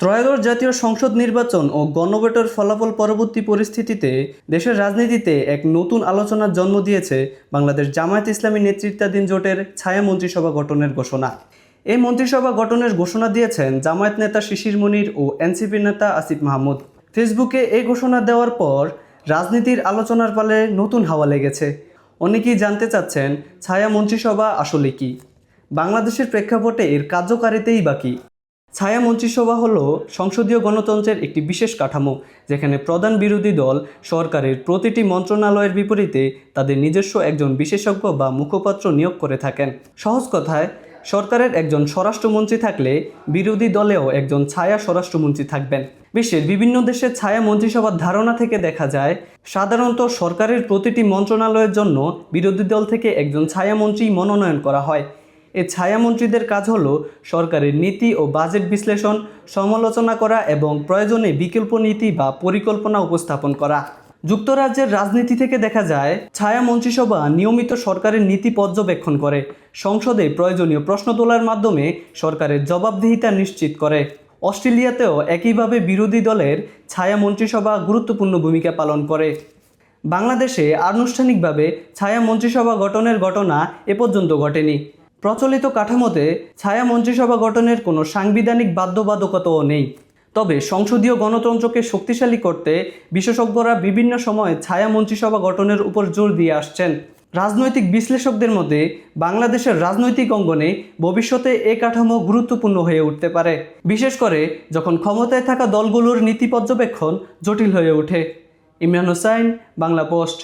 ত্রয়োদশ জাতীয় সংসদ নির্বাচন ও গণভোটের ফলাফল পরবর্তী পরিস্থিতিতে দেশের রাজনীতিতে এক নতুন আলোচনার জন্ম দিয়েছে বাংলাদেশ জামায়াত ইসলামী নেতৃত্বাধীন জোটের ছায়া মন্ত্রিসভা গঠনের ঘোষণা। এই মন্ত্রিসভা গঠনের ঘোষণা দিয়েছেন জামায়াত নেতা শিশির মনির ও এনসিপি নেতা আসিফ মাহমুদ। ফেসবুকে এই ঘোষণা দেওয়ার পর রাজনীতির আলোচনার পালে নতুন হাওয়া লেগেছে। অনেকেই জানতে চাচ্ছেন ছায়া মন্ত্রিসভা আসলে কি, বাংলাদেশের প্রেক্ষাপটে এর কার্যকারিতাই বাকি। ছায়া মন্ত্রিসভা হলো সংসদীয় গণতন্ত্রের একটি বিশেষ কাঠামো, যেখানে প্রধান বিরোধী দল সরকারের প্রতিটি মন্ত্রণালয়ের বিপরীতে তাদের নিজস্ব একজন বিশেষজ্ঞ বা মুখপাত্র নিয়োগ করে থাকেন। সহজ কথায়, সরকারের একজন স্বরাষ্ট্রমন্ত্রী থাকলে বিরোধী দলেও একজন ছায়া স্বরাষ্ট্রমন্ত্রী থাকবেন। বিশ্বের বিভিন্ন দেশে ছায়া মন্ত্রিসভার ধারণা থেকে দেখা যায়, সাধারণত সরকারের প্রতিটি মন্ত্রণালয়ের জন্য বিরোধী দল থেকে একজন ছায়ামন্ত্রী মনোনয়ন করা হয়। এই ছায়ামন্ত্রীদের কাজ হলো সরকারের নীতি ও বাজেট বিশ্লেষণ, সমালোচনা করা এবং প্রয়োজনে বিকল্প নীতি বা পরিকল্পনা উপস্থাপন করা। যুক্তরাজ্যের রাজনীতি থেকে দেখা যায়, ছায়া মন্ত্রিসভা নিয়মিত সরকারের নীতি পর্যবেক্ষণ করে, সংসদে প্রয়োজনীয় প্রশ্ন তোলার মাধ্যমে সরকারের জবাবদিহিতা নিশ্চিত করে। অস্ট্রেলিয়াতেও একইভাবে বিরোধী দলের ছায়া মন্ত্রিসভা গুরুত্বপূর্ণ ভূমিকা পালন করে। বাংলাদেশে আনুষ্ঠানিকভাবে ছায়া মন্ত্রিসভা গঠনের ঘটনা এ পর্যন্ত ঘটেনি। প্রচলিত কাঠামোতে ছায়া মন্ত্রিসভা গঠনের কোনো সাংবিধানিক বাধ্যবাধকতাও নেই। তবে সংসদীয় গণতন্ত্রকে শক্তিশালী করতে বিশেষজ্ঞরা বিভিন্ন সময় ছায়া মন্ত্রিসভা গঠনের উপর জোর দিয়ে আসছেন। রাজনৈতিক বিশ্লেষকদের মতে বাংলাদেশের রাজনৈতিক অঙ্গনে ভবিষ্যতে এ কাঠামো গুরুত্বপূর্ণ হয়ে উঠতে পারে, বিশেষ করে যখন ক্ষমতায় থাকা দলগুলোর নীতি পর্যবেক্ষণ জটিল হয়ে ওঠে। ইমরান হোসাইন, বাংলা পোস্ট।